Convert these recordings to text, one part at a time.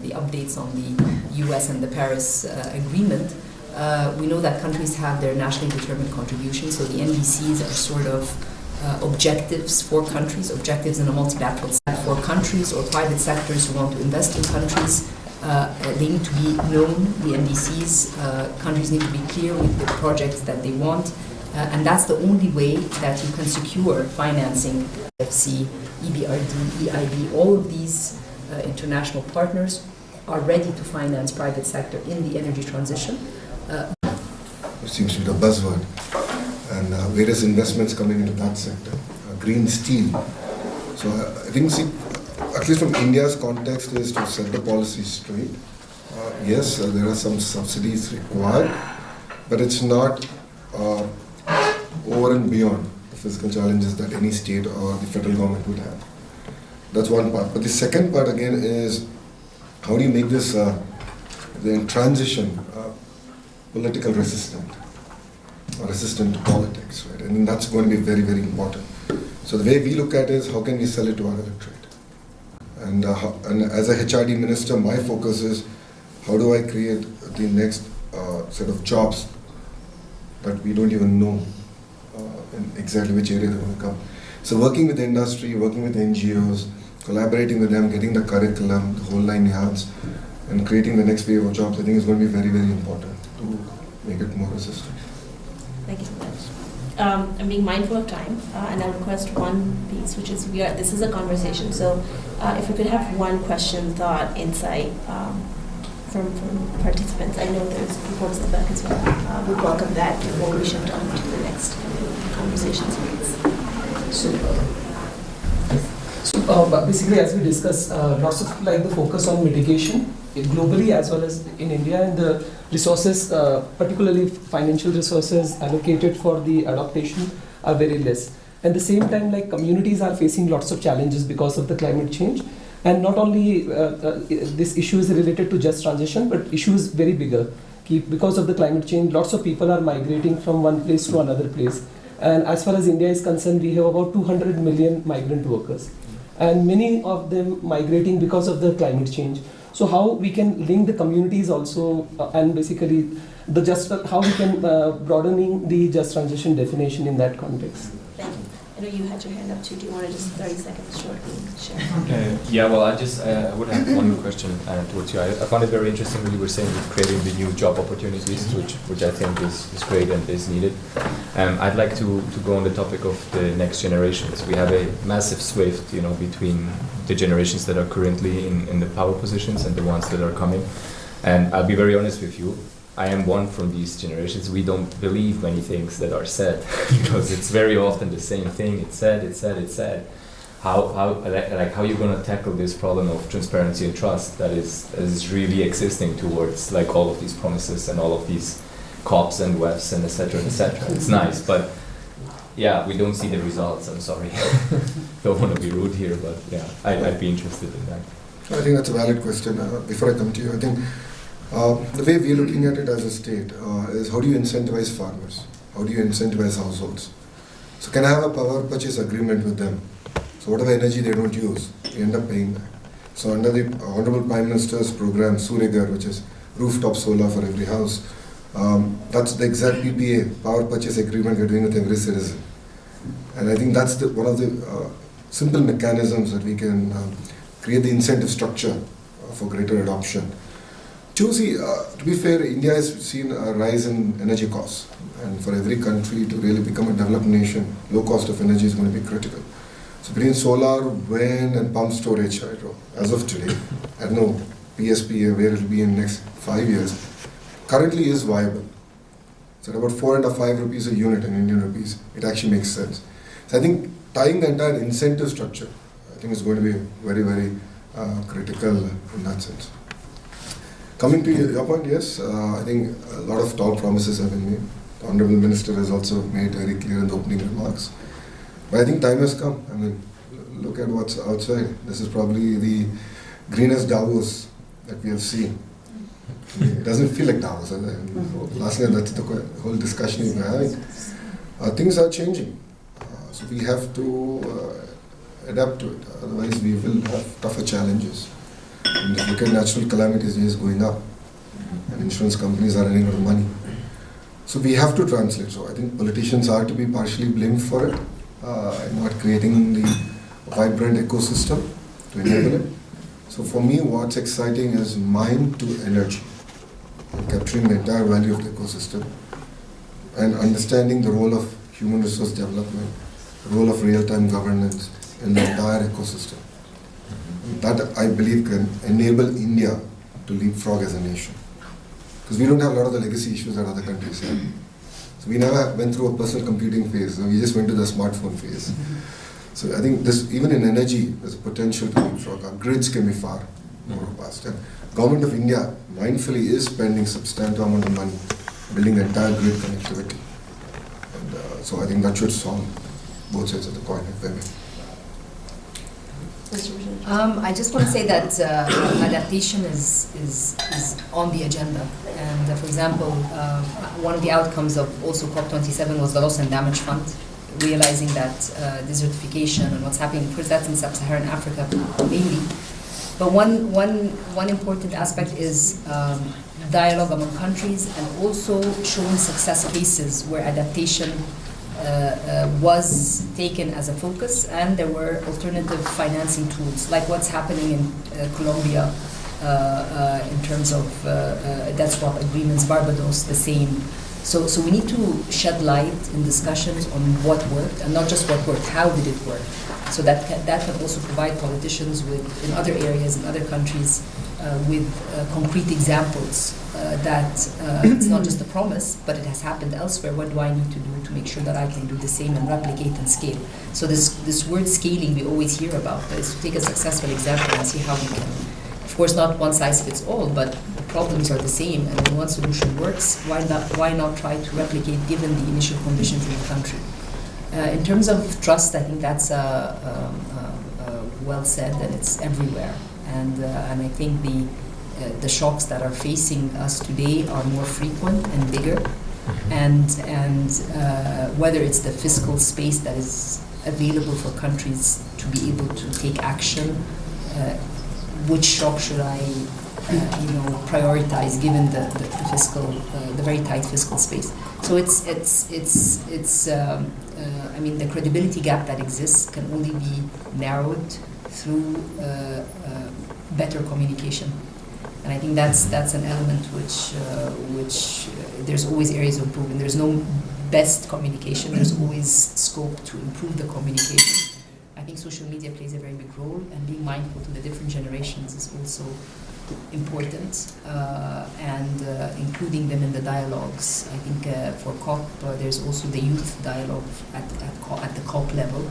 the updates on the US and the Paris Agreement, we know that countries have their nationally determined contributions, so the NDCs are sort of objectives for countries, objectives in a multilateral set for countries or private sectors who want to invest in countries. They need to be known, the NDCs, countries need to be clear with the projects that they want, and that's the only way that you can secure financing. FC, EBRD, EIB, all of these international partners are ready to finance private sector in the energy transition. It seems to be the buzzword, and various investments coming into that sector. Green steel. So I think, at least from India's context, is to set the policy straight. Yes, there are some subsidies required, but it's not over and beyond the physical challenges that any state or the federal government would have. That's one part. But the second part again is, how do you make this the transition political resistant or resistant to politics, right? And that's going to be very, very important. So the way we look at it is, how can we sell it to our electorate? And as a HRD minister, my focus is, how do I create the next set of jobs that we don't even know in exactly which area they're going to come. So working with the industry, working with NGOs, collaborating with them, getting the curriculum, the whole 9 yards, and creating the next wave of jobs, I think is going to be very, very important to make it more resistant. Thank you so much. I'm being mindful of time, and I'll request one piece, which is this is a conversation. So, if we could have one question, thought, insight from participants. I know there's people in the back as well. We'd welcome that before we shift on to the next conversations. So basically, as we discussed, lots of the focus on mitigation globally as well as in India, and the resources, particularly financial resources allocated for the adaptation, are very less. At the same time, communities are facing lots of challenges because of the climate change, and not only this issue is related to just transition, but issues very bigger. Because of the climate change, lots of people are migrating from one place to another place. And as far as India is concerned, we have about 200 million migrant workers, and many of them migrating because of the climate change. So how we can link the communities also, and basically how we can broadening the just transition definition in that context. Thank you. I know you had your hand up too. Do you want to just 30 seconds shortly share? Yeah, well, I would have one question towards you. I found it very interesting when you were saying creating the new job opportunities, which I think is great and is needed. I'd like to go on the topic of the next generations. We have a massive swift, between the generations that are currently in the power positions and the ones that are coming. And I'll be very honest with you. I am one from these generations. We don't believe many things that are said because it's very often the same thing. It's said. How you're going to tackle this problem of transparency and trust that is really existing towards all of these promises and all of these COPs and WEFs and etc. It's nice, but yeah, we don't see the results. I'm sorry. Don't want to be rude here, but yeah, I'd be interested in that. I think that's a valid question. Before I come to you, I think the way we're looking at it as a state is, how do you incentivize farmers? How do you incentivize households? So can I have a power purchase agreement with them? So whatever energy they don't use, we end up paying that. So under the Honorable Prime Minister's program, Suryaghar, which is rooftop solar for every house, that's the exact PPA, power purchase agreement we're doing with every citizen. And I think that's one of the simple mechanisms that we can create the incentive structure for greater adoption. To be fair, India has seen a rise in energy costs, and for every country to really become a developed nation, low cost of energy is going to be critical. So between solar, wind and pump storage, hydro, as of today, I don't know PSPA where it will be in the next 5 years, currently is viable. So at about 4 and 5 rupees a unit in Indian rupees, it actually makes sense. So I think tying the entire incentive structure, I think is going to be very, very critical in that sense. Coming to your point, yes, I think a lot of tall promises have been made. The Honourable Minister has also made very clear in the opening remarks. But I think time has come. I mean, look at what's outside. This is probably the greenest Davos that we have seen. It doesn't feel like Davos. Last night, that's the whole discussion we were having. Things are changing. So we have to adapt to it. Otherwise, we will have tougher challenges. And if you look at natural calamities, it is going up. And insurance companies are running out of money. So we have to translate. So I think politicians are to be partially blamed for it, not creating the vibrant ecosystem to enable it. So for me, what's exciting is mind to energy, and capturing the entire value of the ecosystem and understanding the role of human resource development, the role of real-time governance in the entire ecosystem. That I believe can enable India to leapfrog as a nation. Because we don't have a lot of the legacy issues that other countries have. So we never went through a personal computing phase. We just went to the smartphone phase. So I think this, even in energy, there's potential to leapfrog. Our grids can be far more robust. And Government of India mindfully is spending substantial amount of money building the entire grid connectivity. And so I think that should solve both sides of the coin, if I may. I just want to say that adaptation is on the agenda. And for example, one of the outcomes of also COP27 was the Loss and Damage Fund, realizing that desertification and what's happening, because that's in sub-Saharan Africa mainly. But one important aspect is dialogue among countries and also showing success cases where adaptation was taken as a focus, and there were alternative financing tools, like what's happening in Colombia in terms of debt swap agreements, Barbados, the same. So we need to shed light in discussions on what worked, and not just what worked, how did it work? So that can also provide politicians with, in other areas, in other countries, with concrete examples that it's not just a promise, but it has happened elsewhere. What do I need to do to make sure that I can do the same and replicate and scale? So this word scaling we always hear about, is to take a successful example and see how we can. Of course, not one size fits all, but the problems are the same, and when one solution works, why not try to replicate given the initial conditions in the country? In terms of trust, I think that's well said, and it's everywhere. And I think the shocks that are facing us today are more frequent and bigger, and whether it's the fiscal space that is available for countries to be able to take action, which shock should I prioritize given the fiscal, the very tight fiscal space. So it's I mean, the credibility gap that exists can only be narrowed through better communication, and I think that's an element which there's always areas of improvement. There's no best communication. There's always scope to improve the communication. I think social media plays a very big role, and being mindful to the different generations is also important, and including them in the dialogues. I think for COP, there's also the youth dialogue at the COP level,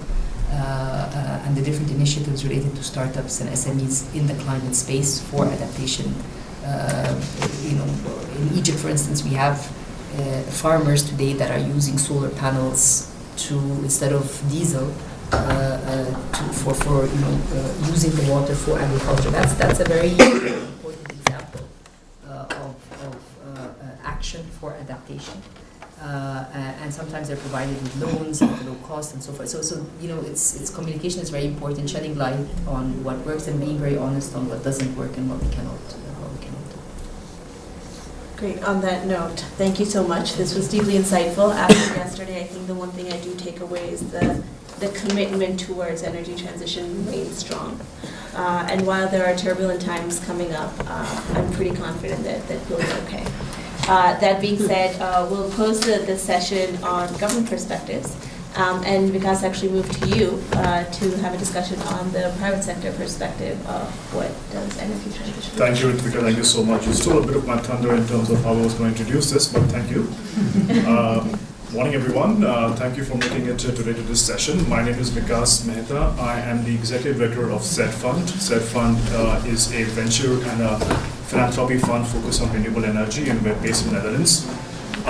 and the different initiatives related to startups and SMEs in the climate space for adaptation. In Egypt, for instance, we have farmers today that are using solar panels to, instead of diesel, for using the water for agriculture. That's a very important example of action for adaptation. And sometimes they're provided with loans at low cost and so forth. So it's communication is very important, shedding light on what works and being very honest on what doesn't work and what we cannot do. Great. On that note, thank you so much. This was deeply insightful. After yesterday, I think the one thing I do take away is the commitment towards energy transition remains strong. And while there are turbulent times coming up, I'm pretty confident that we'll be okay. That being said, we'll close the session on government perspectives. And Vikas actually moved to you to have a discussion on the private sector perspective of what does energy transition. Thank you, Ritvika. Thank you so much. You stole a bit of my thunder in terms of how I was going to introduce this, but thank you. Morning, everyone. Thank you for making it today to this session. My name is Vikas Mehta. I am the Executive Director of SED Fund. SED Fund is a venture and a philanthropy fund focused on renewable energy, and we're based in the Netherlands. We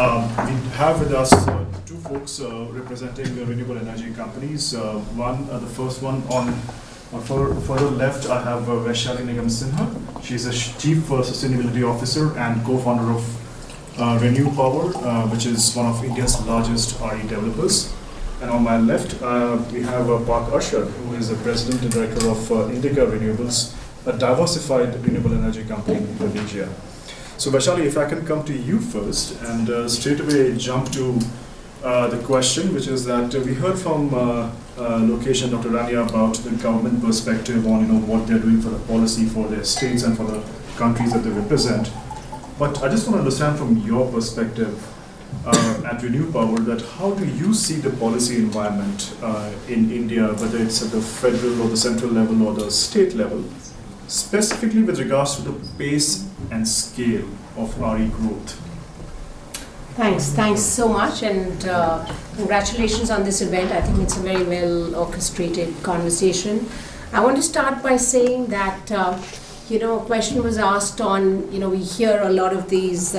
have with us two folks representing the renewable energy companies. The first one on further left, I have Vaishali Nigam Sinha. She's a Chief Sustainability Officer and co-founder of Renew Power, which is one of India's largest RE developers. And on my left, we have Park Arshad, who is the President and Director of Indica Renewables, a diversified renewable energy company in Indonesia. So Vaishali, if I can come to you first and straight away jump to the question, which is that we heard from Lokesh and Dr. Rania about the government perspective on what they're doing for the policy for their states and for the countries that they represent. But I just want to understand from your perspective at Renew Power that how do you see the policy environment in India, whether it's at the federal or the central level or the state level, specifically with regards to the pace and scale of RE growth? Thanks so much, and congratulations on this event. I think it's a very well orchestrated conversation. I want to start by saying that a question was asked on, we hear a lot of these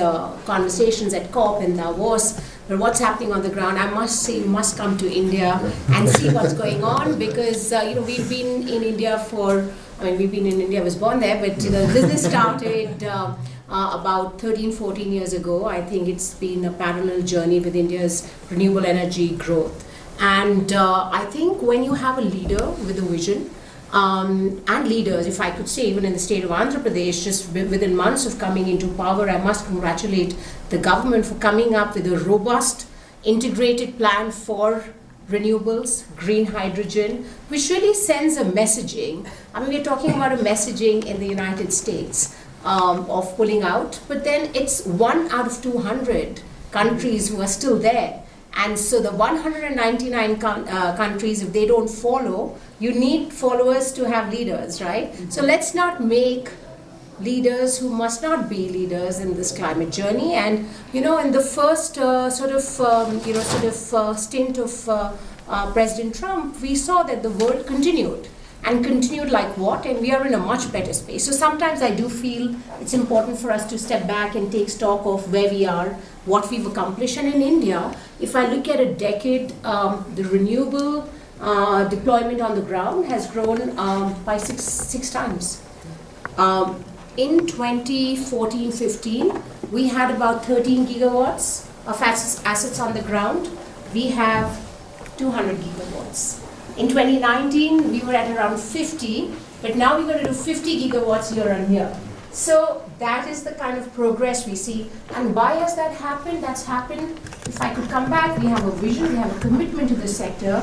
conversations at COP and Davos, but what's happening on the ground? I must say you must come to India and see what's going on, because we've been in India I was born there, but the business started about 13-14 years ago. I think it's been a parallel journey with India's renewable energy growth. And I think when you have a leader with a vision, and leaders, if I could say, even in the state of Andhra Pradesh, just within months of coming into power, I must congratulate the government for coming up with a robust, integrated plan for renewables, green hydrogen, which really sends a messaging. We're talking about a messaging in the United States of pulling out, but then it's 1 out of 200 countries who are still there. And so the 199 countries, if they don't follow, you need followers to have leaders, right? So let's not make leaders who must not be leaders in this climate journey. And in the first stint of President Trump, we saw that the world continued. And continued like what? And we are in a much better space. So sometimes I do feel it's important for us to step back and take stock of where we are, what we've accomplished. And in India, if I look at a decade, the renewable deployment on the ground has grown by six times. In 2014-15, we had about 13 gigawatts of assets on the ground. We have 200 gigawatts. In 2019, we were at around 50, but now we're going to do 50 gigawatts year on year. So that is the kind of progress we see. And why has that happened? That's happened, if I could come back, we have a vision, we have a commitment to the sector.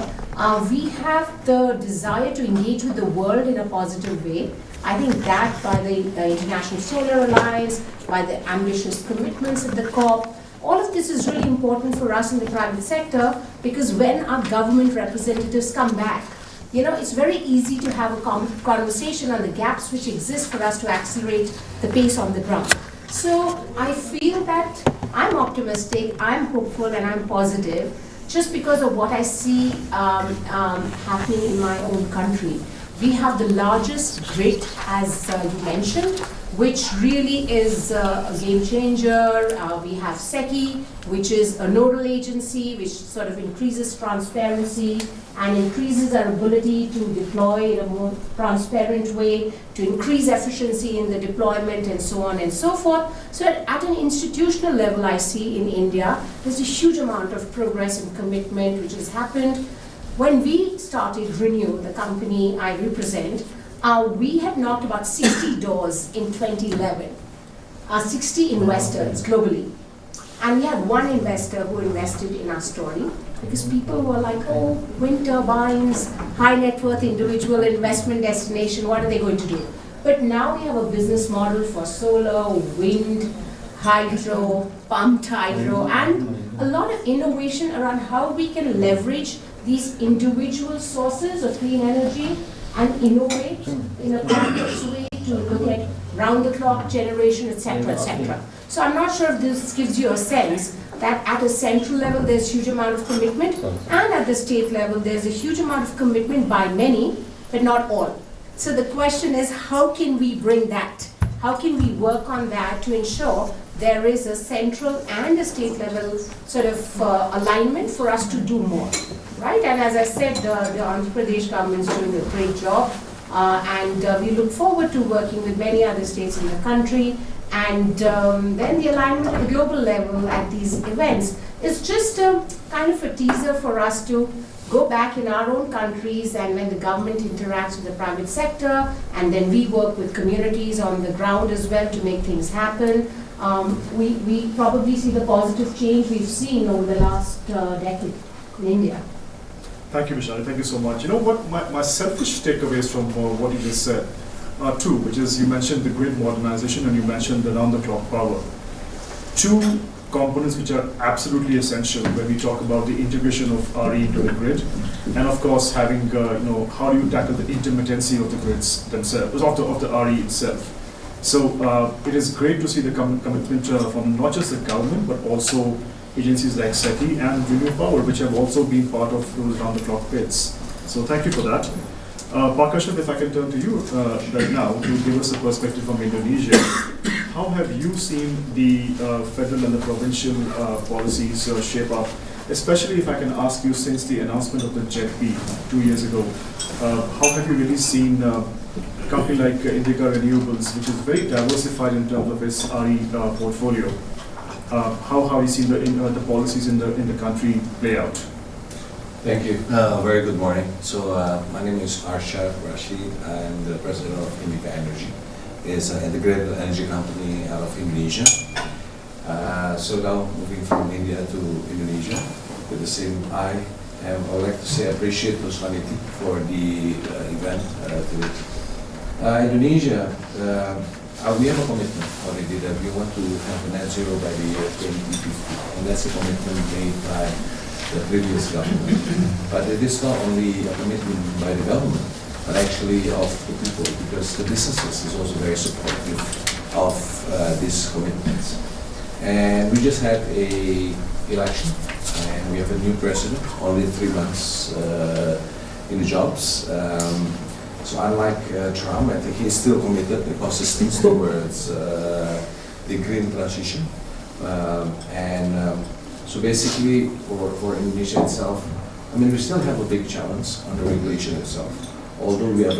We have the desire to engage with the world in a positive way. I think that by the International Solar Alliance, by the ambitious commitments of the COP, all of this is really important for us in the private sector, because when our government representatives come back, it's very easy to have a conversation on the gaps which exist for us to accelerate the pace on the ground. So I feel that I'm optimistic, I'm hopeful, and I'm positive just because of what I see happening in my own country. We have the largest grid, as you mentioned, which really is a game changer. We have SECI, which is a nodal agency, which sort of increases transparency and increases our ability to deploy in a more transparent way, to increase efficiency in the deployment, and so on and so forth. So at an institutional level, I see in India, there's a huge amount of progress and commitment which has happened. When we started Renew, the company I represent, we had knocked about 60 doors in 2011, 60 investors globally. And we had one investor who invested in our story, because people were like, oh, wind turbines, high net worth individual investment destination, what are they going to do? But now we have a business model for solar, wind, hydro, pumped hydro, and a lot of innovation around how we can leverage these individual sources of clean energy and innovate in a complex way to look at round-the-clock generation, etc., etc. So I'm not sure if this gives you a sense that at a central level there's a huge amount of commitment, and at the state level there's a huge amount of commitment by many, but not all. So the question is, how can we bring that? How can we work on that to ensure there is a central and a state level sort of alignment for us to do more, right? And as I said, the Andhra Pradesh government is doing a great job. and we look forward to working with many other states in the country. And then the alignment at the global level at these events is just a kind of a teaser for us to go back in our own countries, and when the government interacts with the private sector, and then we work with communities on the ground as well to make things happen. We probably see the positive change we've seen over the last decade in India. Thank you, Vishali. Thank you so much. You know what, my selfish takeaways from what you just said are two, which is you mentioned the grid modernization and you mentioned the round-the-clock power. Two components which are absolutely essential when we talk about the integration of RE into the grid, and of course having, how do you tackle the intermittency of the grids themselves, of the RE itself. So it is great to see the commitment from not just the government, but also agencies like SETI and Renew Power, which have also been part of those round-the-clock bids. So thank you for that. Parkashav, if I can turn to you right now to give us a perspective from Indonesia. How have you seen the federal and the provincial policies shape up, especially if I can ask you since the announcement of the JET-B 2 years ago? How have you really seen a company like Indica Renewables, which is very diversified in terms of its RE portfolio, how have you seen the policies in the country play out? Thank you. Very good morning. So my name is Arshad Rashid. I'm the president of Indica Energy. It's an integrated energy company out of Indonesia. So now moving from India to Indonesia with the same eye. I would like to say I appreciate Puswaniti for the event today. Indonesia, we have a commitment already that we want to have a net zero by the year 2050, and that's a commitment made by the previous government. But it is not only a commitment by the government, but actually of the people, because the businesses is also very supportive of these commitments. And we just had a election, and we have a new president, only 3 months in the jobs. So unlike Trump, I think he's still committed and consistent towards the green transition. So basically, for Indonesia itself, I mean, we still have a big challenge on the regulation itself. Although we are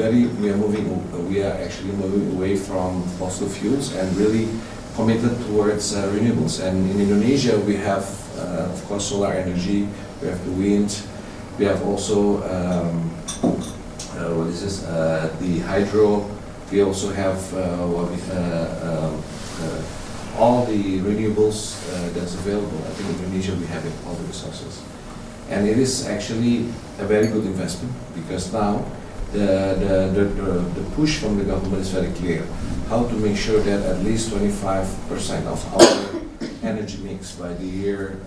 actually moving away from fossil fuels and really committed towards renewables. And in Indonesia, we have, of course, solar energy. We have the wind. We have also the hydro. We also have all the renewables that's available. I think in Indonesia we have it, all the resources. And it is actually a very good investment, because now the push from the government is very clear. How to make sure that at least 25% of our energy mix by the year,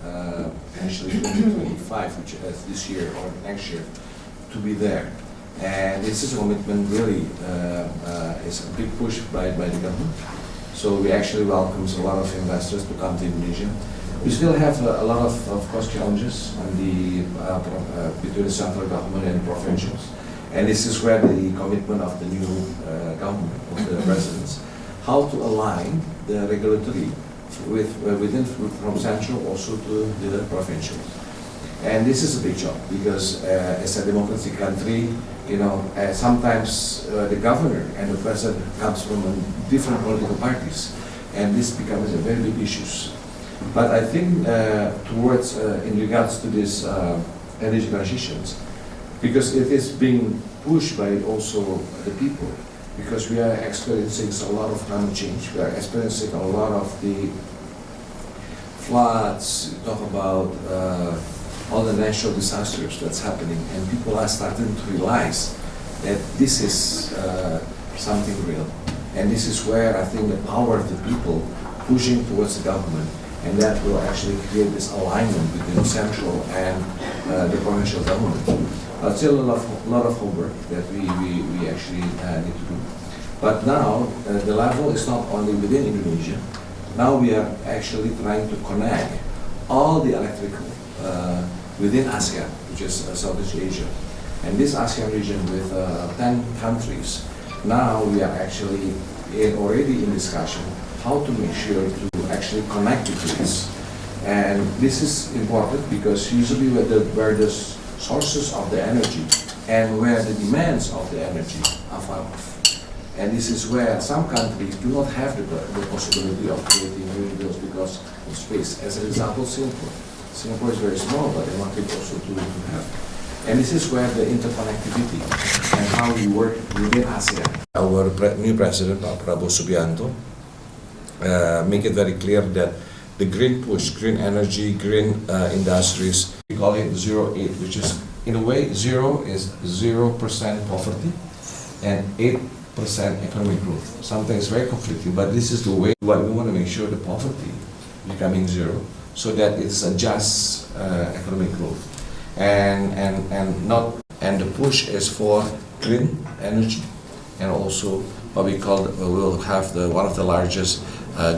actually 2025, which is this year or next year, to be there. And this is a commitment really, it's a big push by the government. So we actually welcome a lot of investors to come to Indonesia. We still have a lot of cost challenges on between the central government and provincials. And this is where the commitment of the new government, of the presidents, how to align the regulatory from central also to the provincials. And this is a big job, because as a democratic country, sometimes the governor and the president comes from different political parties, and this becomes a very big issue. But I think in regards to this energy transitions, because it is being pushed by also the people, because we are experiencing a lot of climate change, we are experiencing a lot of the floods, talk about all the natural disasters that's happening, and people are starting to realize that this is something real. And this is where I think the power of the people pushing towards the government, and that will actually create this alignment between central and the provincial government. Still a lot of homework that we actually need to do. But now the level is not only within Indonesia. Now we are actually trying to connect all the electrical within ASEAN, which is Southeast Asia. And this ASEAN region with 10 countries, now we are actually already in discussion how to make sure to actually connect the grids. And this is important because usually where the sources of the energy and where the demands of the energy are far off. And this is where some countries do not have the possibility of creating renewables because of space. As an example, Singapore. Singapore is very small, but they want it also to have. And this is where the interconnectivity and how we work within ASEAN. Our new president, Prabowo Subianto, make it very clear that the green push, green energy, green industries, we call it 0-8, which is, in a way, 0 is 0% poverty and 8% economic growth. Sometimes very conflicting, but this is the way we want to make sure the poverty becoming 0, so that it's a just economic growth. And the push is for green energy, and also what we call we'll have one of the largest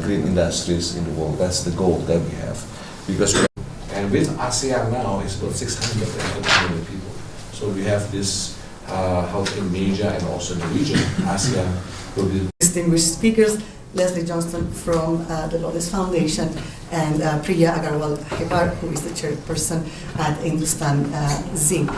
green industries in the world. That's the goal that we have, because and with ASEAN now it's about 600 million people. So we have this health in Asia and also in the region. ASEAN will be distinguished speakers. Leslie Johnston from the Lotus Foundation, and Priya Agarwal-Hebar, who is the chairperson at Hindustan Zinc.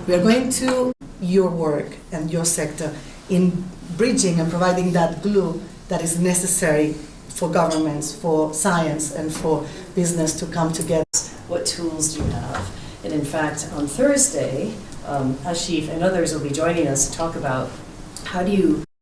We are going to your work and your sector in bridging and providing that glue that is necessary for governments, for science, and for business to come together. What tools do you have? And in fact, on Thursday, Ashif and others will be joining us to talk about how do you